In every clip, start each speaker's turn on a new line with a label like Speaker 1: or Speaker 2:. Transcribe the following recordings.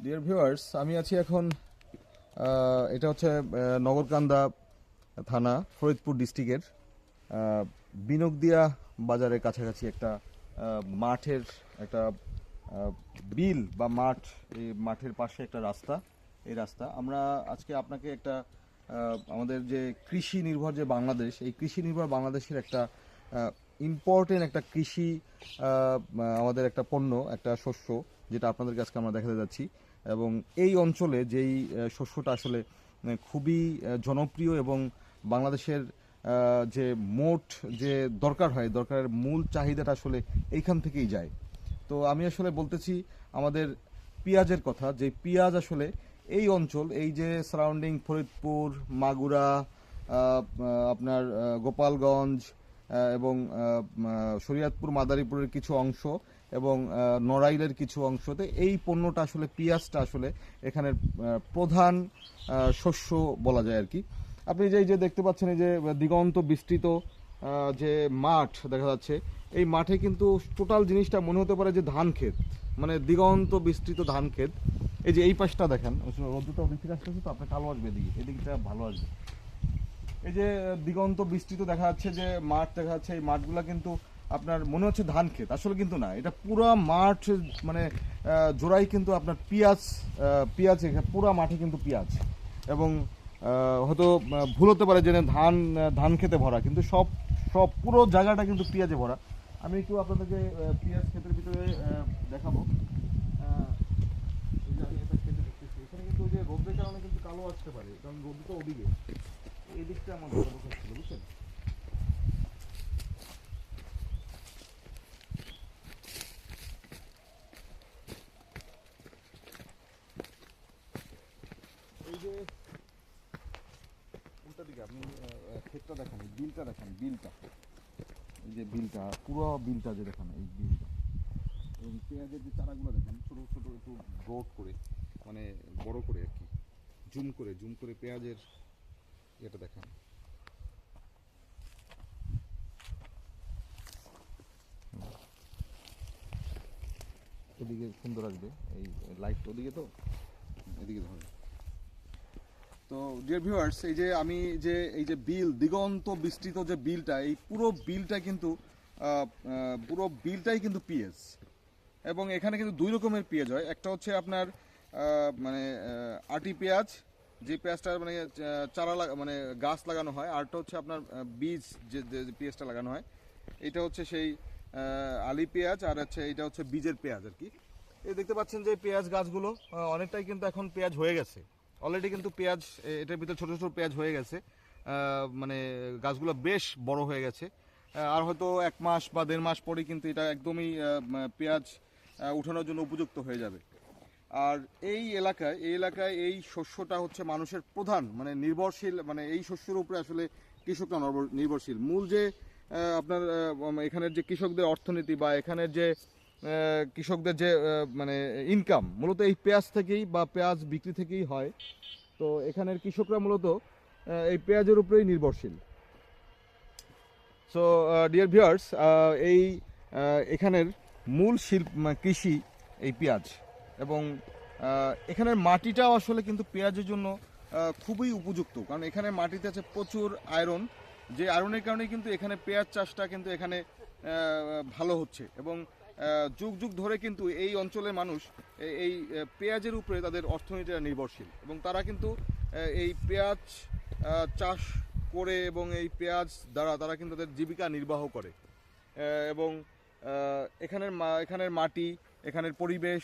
Speaker 1: Dear viewers, আমি আছি এখন এটা হচ্ছে নগরকান্দা থানা, ফরিদপুর ডিস্ট্রিক্টের বিনগদিয়া বাজারের কাছাকাছি একটা মাঠের একটা বিল বা মাঠ। এই মাঠের পাশে একটা রাস্তা। এই রাস্তা আমরা আজকে আপনাকে একটা আমাদের যে কৃষি নির্ভর যে বাংলাদেশ, এই কৃষি নির্ভর বাংলাদেশের একটা ইম্পর্টেন্ট একটা কৃষি আমাদের একটা পণ্য, একটা শস্য, যেটা আপনাদের কাছে আমরা দেখাতে যাচ্ছি। এবং এই অঞ্চলে যেই শস্যটা আসলে খুবই জনপ্রিয় এবং বাংলাদেশের যে মোট যে দরকার হয়, দরকারের মূল চাহিদাটা আসলে এইখান থেকেই যায়। তো আমি আসলে বলতেছি আমাদের পেঁয়াজের কথা, যে পেঁয়াজ আসলে এই অঞ্চল, এই যে সারাউন্ডিং ফরিদপুর, মাগুরা, আপনার গোপালগঞ্জ এবং শরীয়তপুর মাদারীপুরের কিছু অংশ এবং নড়াইলের কিছু অংশতে এই পণ্যটা আসলে পেঁয়াজটা আসলে এখানের প্রধান শস্য বলা যায় আর কি। আপনি যে দেখতে পাচ্ছেন, এই যে দিগন্ত বিস্তৃত যে মাঠ দেখা যাচ্ছে, এই মাঠে কিন্তু টোটাল জিনিসটা মনে হতে পারে যে ধান ক্ষেত, মানে দিগন্ত বিস্তৃত ধান ক্ষেত। এই যে এই পাশটা দেখেন, রোদ্রটা ওদিক থেকে আসতেছে তো আপনার কালো আসবে, এদিকে এদিকটা ভালো আসবে। এই যে দিগন্ত বিস্তৃত দেখা যাচ্ছে যে মাঠ দেখা যাচ্ছে, এই মাঠগুলা কিন্তু আপনার মনে হচ্ছে ধান ক্ষেত, আসলে কিন্তু না। এটা পুরো মাঠ মানে জোড়াই কিন্তু আপনার পেঁয়াজ, পেঁয়াজ পুরো মাঠে কিন্তু পেঁয়াজ। এবং হয়তো ভুল হতে পারে যে ধান খেতে ভরা, কিন্তু সব সব পুরো জায়গাটা কিন্তু পেঁয়াজে ভরা। আমি একটু আপনাদেরকে পেঁয়াজ ক্ষেতের ভিতরে দেখাবো। এই যে আমি একটা ক্ষেতে দেখতেছি, এখানে কিন্তু ওই যে রোদের কারণে কিন্তু কালো আসতে পারে, কারণ রোদটা ওদিকে, এই দিকটা আমার ভালো ছিল, বুঝছেন। এই যে উল্টা দিকে আপনি ক্ষেতটা দেখেন, এই বিলটা দেখেন, বিলটা, এই যে বিলটা, পুরো বিলটা যে দেখেন, এই বিলটা। এবং পেঁয়াজের যে চারাগুলো দেখেন, ছোট ছোট একটু ব্রড করে, মানে বড় করে আর কি, জুম করে পেঁয়াজের এটা দেখেন। এদিকে সুন্দর আসবে, এই লাইট ওদিকে, তো এদিকে ধরে। তো ডিয়ার ভিউয়ার্স, এই যে আমি যে এই যে বিল, দিগন্ত বিস্তৃত যে বিলটা, এই পুরো বিলটা কিন্তু পুরো বিলটাই কিন্তু পেঁয়াজ। এবং এখানে কিন্তু দুই রকমের পেঁয়াজ হয়। একটা হচ্ছে আপনার মানে আটি পেঁয়াজ, যে পেঁয়াজটা মানে চারা মানে গাছ লাগানো হয়। আরটা হচ্ছে আপনার বীজ, যে পেঁয়াজটা লাগানো হয়, এটা হচ্ছে সেই আলি পেঁয়াজ। আর হচ্ছে এটা হচ্ছে বীজের পেঁয়াজ আর কি। এই দেখতে পাচ্ছেন যে পেঁয়াজ গাছগুলো অনেকটাই কিন্তু এখন পেঁয়াজ হয়ে গেছে অলরেডি, কিন্তু পেঁয়াজ এটার ভিতরে ছোট ছোট পেঁয়াজ হয়ে গেছে, মানে গাছগুলো বেশ বড় হয়ে গেছে। আর হয়তো 1 মাস বা 1.5 মাস পরে কিন্তু এটা একদমই পেঁয়াজ উঠানোর জন্য উপযুক্ত হয়ে যাবে। আর এই এলাকায় এই শস্যটা হচ্ছে মানুষের প্রধান মানে নির্ভরশীল, মানে এই শস্যের উপরে আসলে কৃষকরা নির্ভরশীল। মূল যে আপনার এখানের যে কৃষকদের অর্থনীতি বা এখানের যে কৃষকদের যে মানে ইনকাম মূলত এই পেঁয়াজ থেকেই বা পেঁয়াজ বিক্রি থেকেই হয়। তো এখানের কৃষকরা মূলত এই পেঁয়াজের উপরেই নির্ভরশীল। সো ডিয়ার ভিউয়ার্স, এই এখানের মূল কৃষি এই পেঁয়াজ। এবং এখানের মাটিটাও আসলে কিন্তু পেঁয়াজের জন্য খুবই উপযুক্ত, কারণ এখানে মাটিতে আছে প্রচুর আয়রন, যে আয়রনের কারণে কিন্তু এখানে পেঁয়াজ চাষটা কিন্তু এখানে ভালো হচ্ছে। এবং যুগ যুগ ধরে কিন্তু এই অঞ্চলের মানুষ এই পেঁয়াজের উপরে তাদের অর্থনীতিটা নির্ভরশীল, এবং তারা কিন্তু এই পেঁয়াজ চাষ করে এবং এই পেঁয়াজ দ্বারা তারা কিন্তু তাদের জীবিকা নির্বাহ করে। এবং এখানের মাটি, এখানের পরিবেশ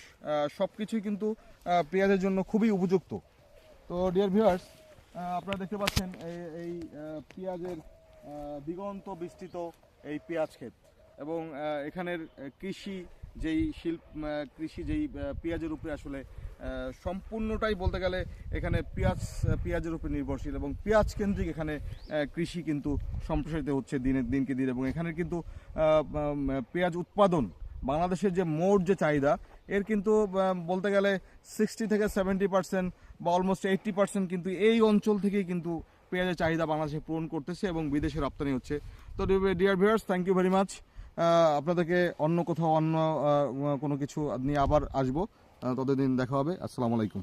Speaker 1: সব কিছুই কিন্তু পেঁয়াজের জন্য খুবই উপযুক্ত। তো ডিয়ার ভিউয়ার্স, আপনারা দেখতে পাচ্ছেন এই পেঁয়াজের দিগন্ত বিস্তৃত এই পেঁয়াজ ক্ষেত। এবং এখানের কৃষি যেই পেঁয়াজের উপরে আসলে সম্পূর্ণটাই বলতে গেলে এখানে পেঁয়াজের উপরে নির্ভরশীল, এবং পেঁয়াজ কেন্দ্রিক এখানে কৃষি কিন্তু সম্প্রসারিত হচ্ছে দিনকে দিন। এবং এখানের কিন্তু পেঁয়াজ উৎপাদন বাংলাদেশের যে মোট যে চাহিদা, এর কিন্তু বলতে গেলে 60 থেকে 70% বা অলমোস্ট 80% কিন্তু এই অঞ্চল থেকেই কিন্তু পেঁয়াজের চাহিদা বাংলাদেশে পূরণ করতেছে এবং বিদেশে রপ্তানি হচ্ছে। তো dear viewers, thank you very much. আপনাদেরকে অন্য কোথাও অন্য কোনো কিছু নিয়ে আবার আসবো। ততদিন দেখা হবে। আসসালামু আলাইকুম।